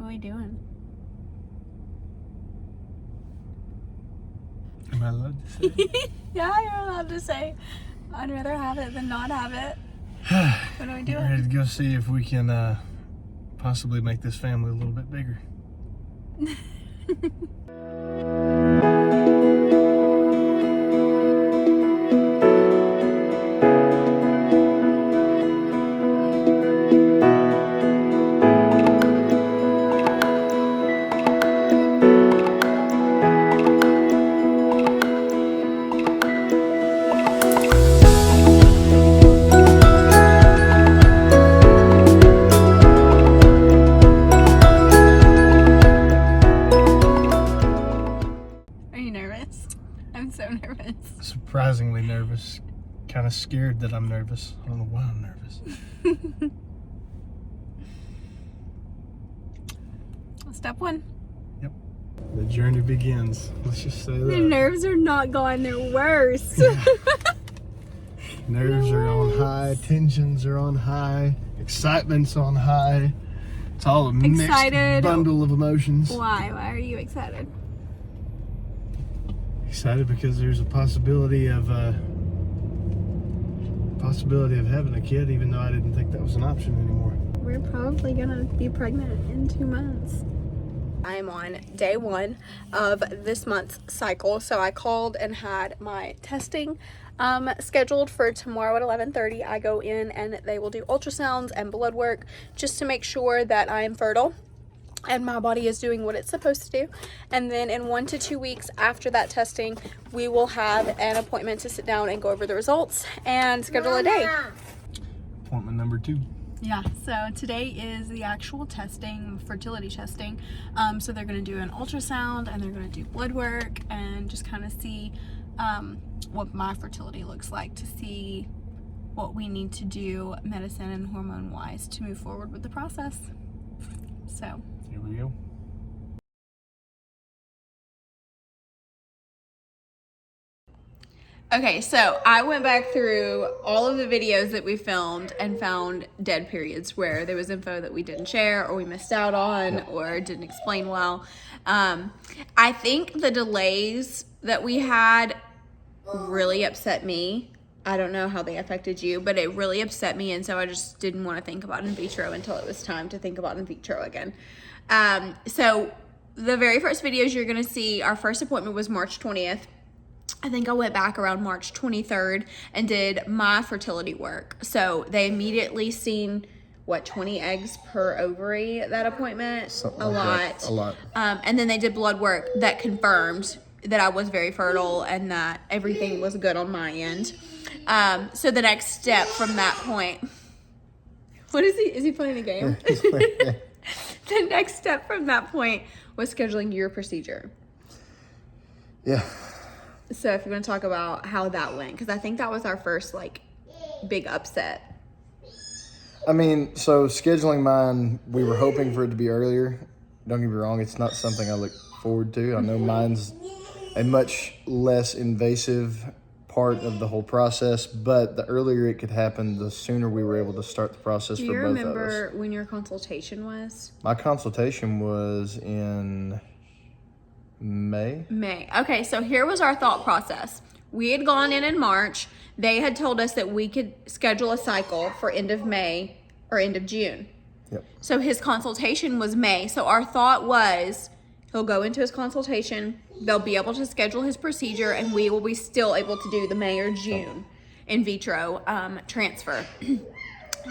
What are we doing? Am I allowed to say? Yeah, you're allowed to say. I'd rather have it than not have it. What are we Get doing? ready to go see if we can possibly make this family a little bit bigger. Are you nervous? I'm so nervous. Surprisingly nervous. Kind of scared that I'm nervous. I don't know why I'm nervous. Step one. Yep. The journey begins. Let's just say The that. nerves are not gone, they're worse. Nerves are on high, tensions are on high, excitement's on high. It's all a mixed Excited. bundle of emotions. Why? Why are you excited? Excited because there's a possibility of having a kid, even though I didn't think that was an option anymore. We're probably gonna be pregnant in 2 months. I am on day 1 of this month's cycle, so I called and had my testing scheduled for tomorrow at 11:30. I go in and they will do ultrasounds and blood work just to make sure that I am fertile and my body is doing what it's supposed to do. And then in 1 to 2 weeks after that testing, we will have an appointment to sit down and go over the results and schedule a day. Appointment number 2. Yeah, so today is the actual testing, fertility testing. So they're going to do an ultrasound and they're going to do blood work and just kind of see what my fertility looks like, to see what we need to do medicine and hormone wise to move forward with the process. So Here we go. okay, so I went back through all of the videos that we filmed and found dead periods where there was info that we didn't share or we missed out on or didn't explain well. I think the delays that we had really upset me. I don't know how they affected you, but it really upset me, and so I just didn't want to think about in vitro until it was time to think about in vitro again. So the very first videos you're going to see, our first appointment was March 20th. I think I went back around March 23rd and did my fertility work. So they immediately seen, 20 eggs per ovary at that appointment? Something a like lot. that. A lot. And then they did blood work that confirmed that I was very fertile and that everything was good on my end. So the next step from that point, what is he? Is he playing a game? The next step from that point was scheduling your procedure. Yeah. So if you want to talk about how that went, because I think that was our first big upset. I mean, so scheduling mine, we were hoping for it to be earlier. Don't get me wrong, it's not something I look forward to. I know mine's a much less invasive part of the whole process, but the earlier it could happen, the sooner we were able to start the process Do for you both of remember us. when your consultation was? My consultation was in May. Okay, so here was our thought process. We had gone in March. They had told us that we could schedule a cycle for end of May or end of June. Yep. So his consultation was May. So our thought was he'll go into his consultation, they'll be able to schedule his procedure, and we will be still able to do the May or June in vitro transfer.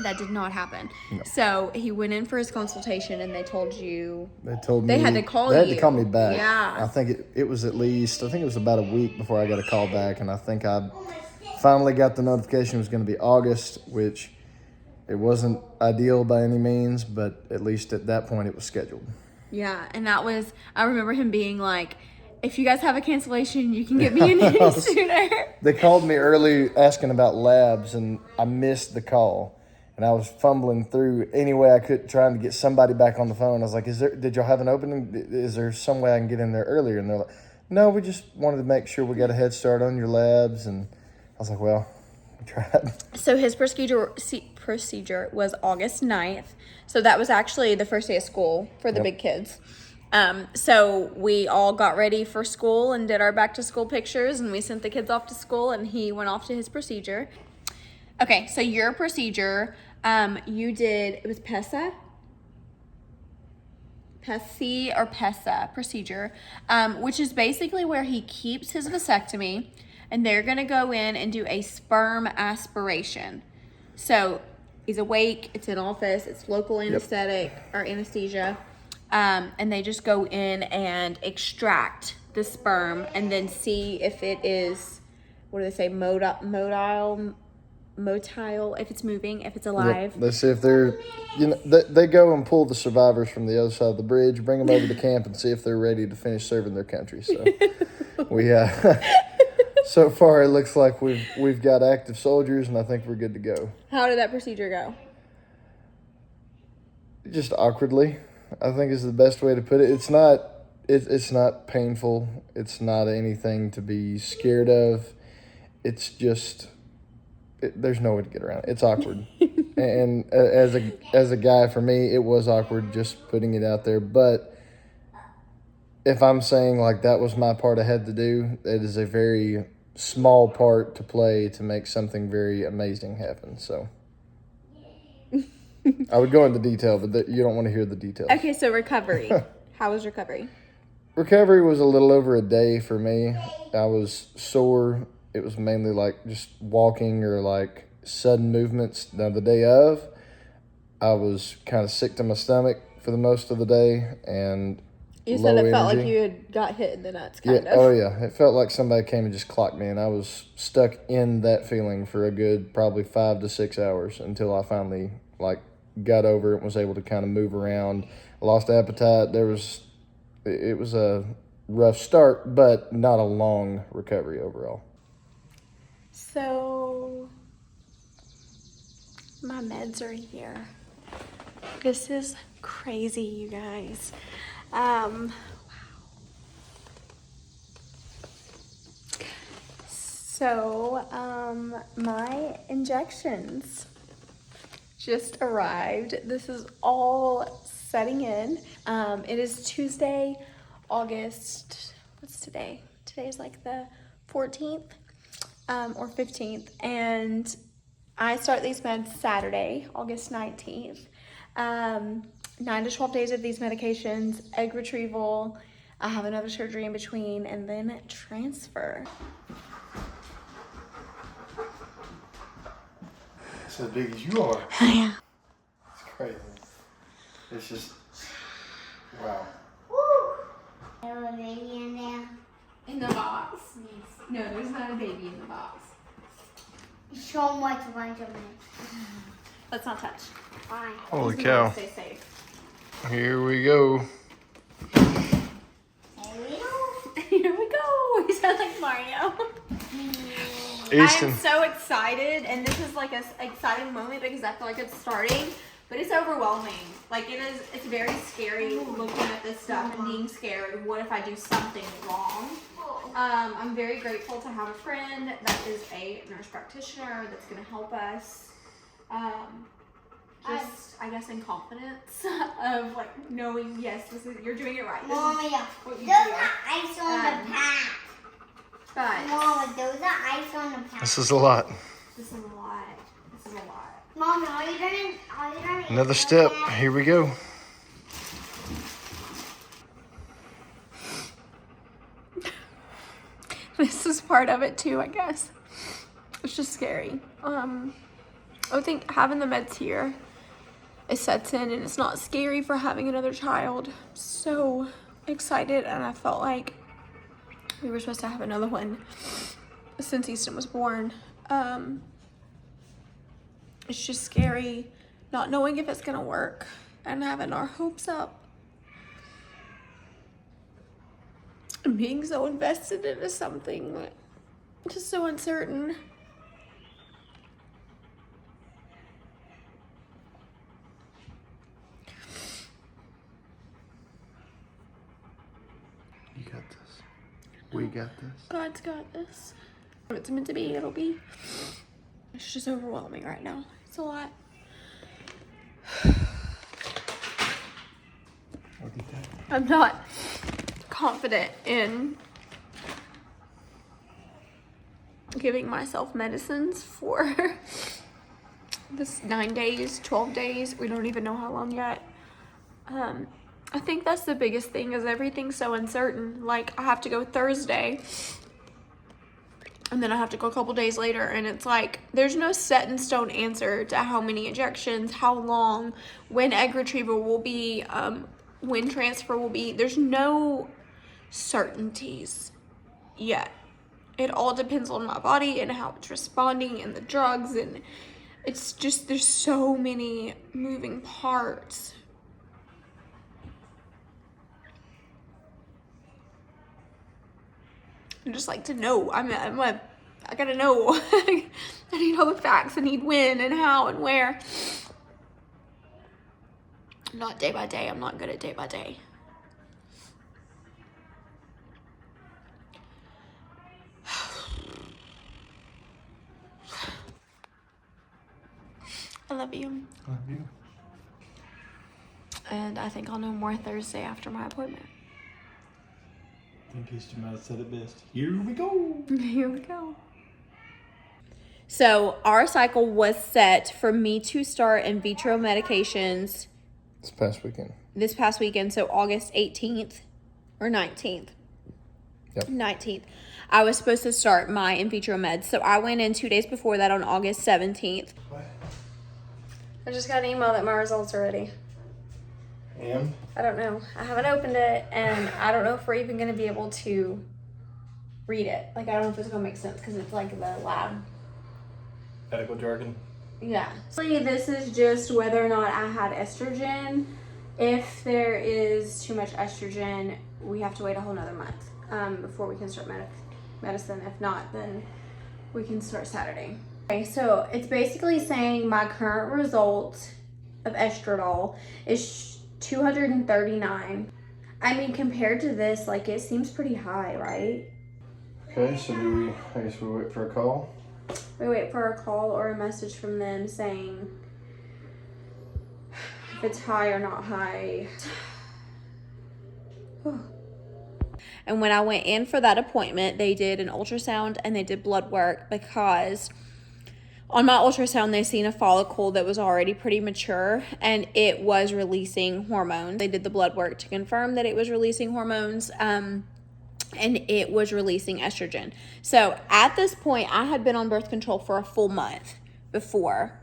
That did not happen. No. So he went in for his consultation and they told you. They told me. They had to call They had you. to call me back. Yeah. I think it was at least, I think it was about a week before I got a call back, and I think I finally got the notification it was going to be August, which it wasn't ideal by any means, but at least at that point it was scheduled. Yeah, and that was, I remember him being like, if you guys have a cancellation, you can get me in any sooner. They called me early asking about labs, and I missed the call. And I was fumbling through any way I could, trying to get somebody back on the phone. I was like, did y'all have an opening? Is there some way I can get in there earlier? And they're like, no, we just wanted to make sure we got a head start on your labs. And I was like, well, Tried. So his procedure was August 9th. So that was actually the first day of school for the big kids. So we all got ready for school and did our back to school pictures, and we sent the kids off to school, and he went off to his procedure. Okay, so your procedure, you did, it was PESA or PESA procedure, which is basically where he keeps his vasectomy, and they're gonna go in and do a sperm aspiration. So he's awake, it's in office, it's local anesthetic or anesthesia, and they just go in and extract the sperm and then see if it is, what do they say, motile, if it's moving, if it's alive. Yep. They see if they're, they go and pull the survivors from the other side of the bridge, bring them over to camp, and see if they're ready to finish serving their country. So we, so far it looks like we've got active soldiers, and I think we're good to go. How did that procedure go? Just awkwardly, I think is the best way to put it. It's not painful. It's not anything to be scared of. It's just, there's no way to get around it. It's awkward. And as a guy, for me, it was awkward just putting it out there. But if I'm saying like that was my part I had to do, it is a very small part to play to make something very amazing happen. So I would go into detail, but you don't want to hear the details. Okay, so recovery. How was recovery? Recovery was a little over a day for me. I was sore. It was mainly like just walking or like sudden movements. Now the day of, I was kind of sick to my stomach for the most of the day and you low said it felt energy. like you had got hit in the nuts, kind of. Oh yeah. It felt like somebody came and just clocked me, and I was stuck in that feeling for a good probably 5 to 6 hours until I finally like got over it and was able to kind of move around. I lost appetite. It was a rough start, but not a long recovery overall. So my meds are here. This is crazy, you guys. Wow. So, my injections just arrived. This is all setting in. It is Tuesday, August, what's today? Today is like the 14th or 15th. And I start these meds Saturday, August 19th. 9 to 12 days of these medications, egg retrieval. I have another surgery in between, and then transfer. It's as big as you are. Yeah. It's crazy. It's just, wow. There was a baby in there. In the box? Yes. No, there's not a baby in the box. So much bunch of it. Let's not touch. Fine. Holy We cow. wanna stay safe. Here we go. There we go. Here we go. We sound like Mario. Easton. I'm so excited, and this is like an exciting moment because I feel like it's starting, but it's overwhelming. Like it's very scary looking at this stuff and being scared. What if I do something wrong? I'm very grateful to have a friend that is a nurse practitioner that's going to help us. Just, I guess, in confidence of like knowing, yes, you're doing it right. This Mommy, is those what you are do. ice on the pack. But Mama, those are ice on the pack. This is a lot. this is a lot. This is a lot. Mommy, are you gonna Another eat step. the pack? Here we go. This is part of it too, I guess. It's just scary. I would think having the meds here, it sets in and it's not scary for having another child. So excited, and I felt like we were supposed to have another one since Easton was born. It's just scary not knowing if it's gonna work and having our hopes up. And being so invested into something, but just so uncertain. You got this. We got this. God's got this. If it's meant to be, it'll be. It's just overwhelming right now. It's a lot. I'm not confident in giving myself medicines for this 9 days, 12 days. We don't even know how long yet. I think that's the biggest thing, is everything's so uncertain. Like, I have to go Thursday, and then I have to go a couple days later, and it's like there's no set in stone answer to how many injections, how long, when egg retrieval will be, when transfer will be. There's no certainties yet. It all depends on my body and how it's responding and the drugs, and it's just, there's so many moving parts. I just like to know. I gotta know. I need all the facts. I need when and how and where. Not day by day. I'm not good at day by day. I love you. Love you. And I think I'll know more Thursday after my appointment. I think history might have said it best. Here we go. Here we go. So our cycle was set for me to start in vitro medications This past weekend. this past weekend, so August 18th or 19th. Yep. 19th. I was supposed to start my in vitro meds. So I went in 2 days before that on August 17th. I just got an email that my results are ready. And? I don't know. I haven't opened it, and I don't know if we're even going to be able to read it. Like, I don't know if it's going to make sense because it's like the lab. Medical jargon. Yeah. So this is just whether or not I had estrogen. If there is too much estrogen, we have to wait a whole nother month before we can start medicine. If not, then we can start Saturday. Okay, so it's basically saying my current result of estradiol is 239. I mean, compared to this, like, it seems pretty high, right? Okay, so I guess we wait for a call. We wait for a call or a message from them saying if it's high or not high. And when I went in for that appointment, they did an ultrasound and they did blood work, because on my ultrasound, they seen a follicle that was already pretty mature and it was releasing hormones. They did the blood work to confirm that it was releasing hormones, and it was releasing estrogen. So at this point, I had been on birth control for a full month before,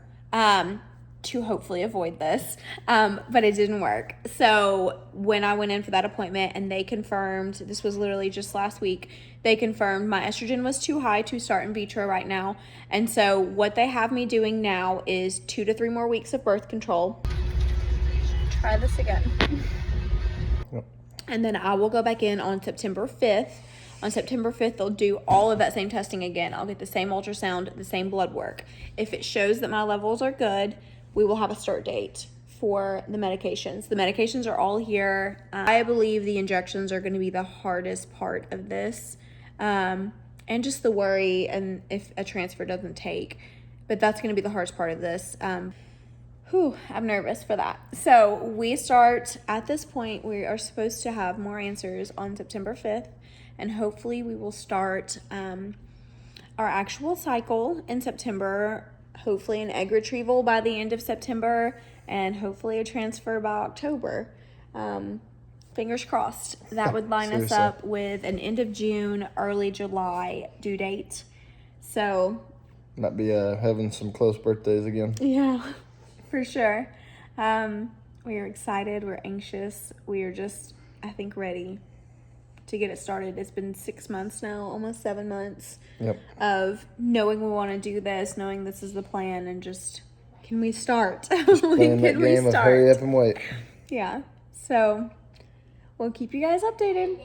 to hopefully avoid this, but it didn't work. So when I went in for that appointment and they confirmed, this was literally just last week, they confirmed my estrogen was too high to start in vitro right now. And so what they have me doing now is 2 to 3 more weeks of birth control. Try this again. Yep. And then I will go back in on September 5th. On September 5th, they'll do all of that same testing again. I'll get the same ultrasound, the same blood work. If it shows that my levels are good, we will have a start date for the medications. The medications are all here. I believe the injections are going to be the hardest part of this. And just the worry and if a transfer doesn't take. But that's going to be the hardest part of this. I'm nervous for that. So we start, at this point, we are supposed to have more answers on September 5th. And hopefully we will start our actual cycle in September. Hopefully an egg retrieval by the end of September. And hopefully a transfer by October. Fingers crossed. That would line us up with an end of June, early July due date. So Might be having some close birthdays again. yeah, for sure. We are excited. We're anxious. We are just, I think, ready to get it started. It's been 6 months now, almost 7 months. Yep. Of knowing we want to do this, knowing this is the plan, and just, can we start? Playing that game of hurry up and wait. Yeah. So we'll keep you guys updated.